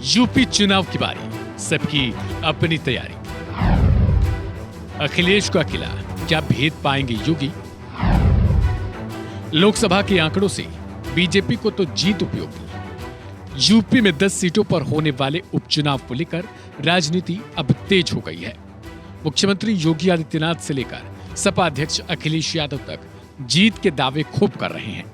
UP चुनाव की बारी, सबकी अपनी तैयारी। अखिलेश का किला, क्या भेद पाएंगे योगी? लोकसभा के आंकड़ों से बीजेपी को तो जीत उपयोगी। यूपी में 10 सीटों पर होने वाले उपचुनाव को लेकर राजनीति अब तेज हो गई है। मुख्यमंत्री योगी आदित्यनाथ से लेकर सपा अध्यक्ष अखिलेश यादव तक जीत के दावे खूब कर रहे हैं।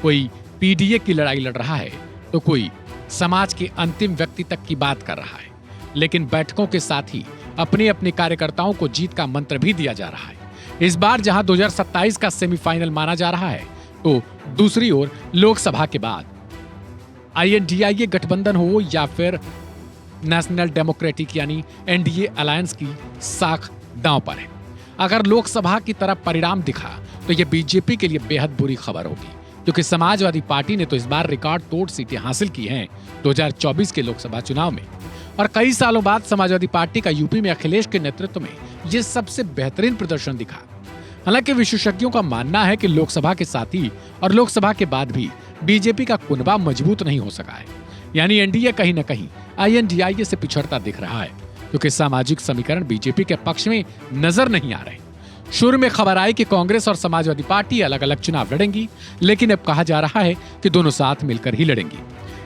कोई पीडीए की लड़ाई लड़ रहा है तो कोई समाज के अंतिम व्यक्ति तक की बात कर रहा है, लेकिन बैठकों के साथ ही अपने अपने कार्यकर्ताओं को जीत का मंत्र भी दिया जा रहा है। इस बार जहां 2027 का सेमीफाइनल माना जा रहा है, तो दूसरी ओर लोकसभा के बाद आईएनडीआईए गठबंधन हो या फिर नेशनल डेमोक्रेटिक यानी एनडीए अलायंस की साख दांव पर है। अगर लोकसभा की तरफ परिणाम दिखा तो यह बीजेपी के लिए बेहद बुरी खबर होगी, क्योंकि समाजवादी पार्टी ने तो इस बार रिकॉर्ड तोड़ सीटें हासिल की हैं 2024 के लोकसभा चुनाव में, और कई सालों बाद समाजवादी पार्टी का यूपी में अखिलेश के नेतृत्व में यह सबसे बेहतरीन प्रदर्शन दिखा। हालांकि विशेषज्ञों का मानना है कि लोकसभा के साथ ही और लोकसभा के बाद भी बीजेपी का कुनबा मजबूत नहीं हो सका है, यानी एनडीए कहीं न कहीं आईएनडीआईए से पिछड़ता दिख रहा है, क्योंकि सामाजिक समीकरण बीजेपी के पक्ष में नजर नहीं आ रहे। शुरू में खबर आई कि कांग्रेस और समाजवादी पार्टी अलग अलग चुनाव लड़ेंगी, लेकिन अब कहा जा रहा है कि दोनों साथ मिलकर ही लड़ेंगी।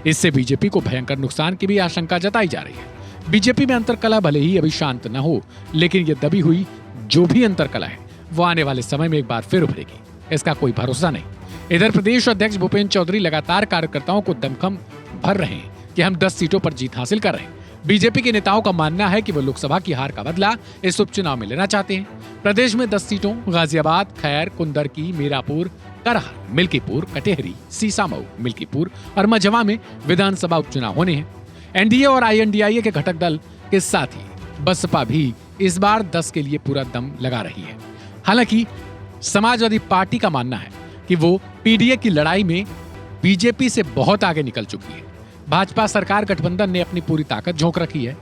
इससे बीजेपी को भयंकर नुकसान की भी आशंका जताई जा रही है। बीजेपी में अंतरकलह भले ही अभी शांत न हो, लेकिन ये दबी हुई जो भी अंतरकलह है वो आने वाले समय में एक बार फिर उभरेगी, इसका कोई भरोसा नहीं। इधर प्रदेश अध्यक्ष भूपेंद्र चौधरी लगातार कार्यकर्ताओं को दमखम भर रहे हैं कि हम 10 सीटों पर जीत हासिल कर रहे हैं। बीजेपी के नेताओं का मानना है कि वो लोकसभा की हार का बदला इस उपचुनाव में लेना चाहते हैं। प्रदेश में 10 सीटों गाजियाबाद, खैर, कुंदरकी, मीरापुर, करहल, मिल्कीपुर, कटेहरी, सीसामऊ, मिल्कीपुर और मझवा में विधानसभा उपचुनाव होने हैं। एनडीए और आईएनडीआईए के घटक दल के साथ ही बसपा भी इस बार 10 के लिए पूरा दम लगा रही है। हालांकि समाजवादी पार्टी का मानना है कि वो पीडीए की लड़ाई में बीजेपी से बहुत आगे निकल चुकी है। भाजपा सरकार गठबंधन ने अपनी पूरी ताकत झोंक रखी है।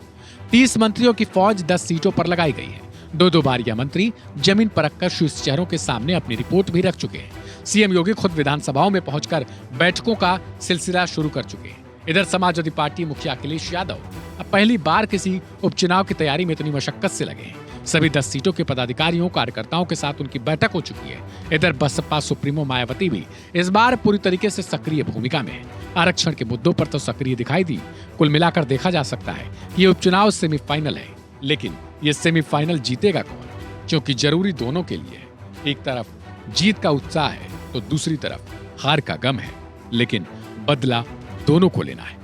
30 मंत्रियों की फौज 10 सीटों पर लगाई गई है। 2-2 बार यह मंत्री जमीन परखकर शीर्ष चेहरों के सामने अपनी रिपोर्ट भी रख चुके हैं। सीएम योगी खुद विधानसभाओं में पहुंचकर बैठकों का सिलसिला शुरू कर चुके हैं। इधर समाजवादी पार्टी मुखिया अखिलेश यादव अब पहली बार किसी उपचुनाव की तैयारी में इतनी मशक्कत से लगे हैं। सभी 10 सीटों के पदाधिकारियों कार्यकर्ताओं के साथ उनकी बैठक हो चुकी है। इधर बसपा सुप्रीमो मायावती भी इस बार पूरी तरीके से सक्रिय भूमिका में है। आरक्षण के मुद्दों पर तो सक्रिय दिखाई दी। कुल मिलाकर देखा जा सकता है कि ये उपचुनाव सेमीफाइनल है, लेकिन ये सेमीफाइनल जीतेगा कौन, क्योंकि जरूरी दोनों के लिए है। एक तरफ जीत का उत्साह है तो दूसरी तरफ हार का गम है, लेकिन बदला दोनों को लेना है।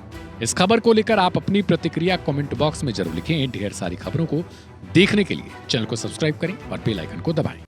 इस खबर को लेकर आप अपनी प्रतिक्रिया कमेंट बॉक्स में जरूर लिखें। ढेर सारी खबरों को देखने के लिए चैनल को सब्सक्राइब करें और बेल आइकन को दबाएं।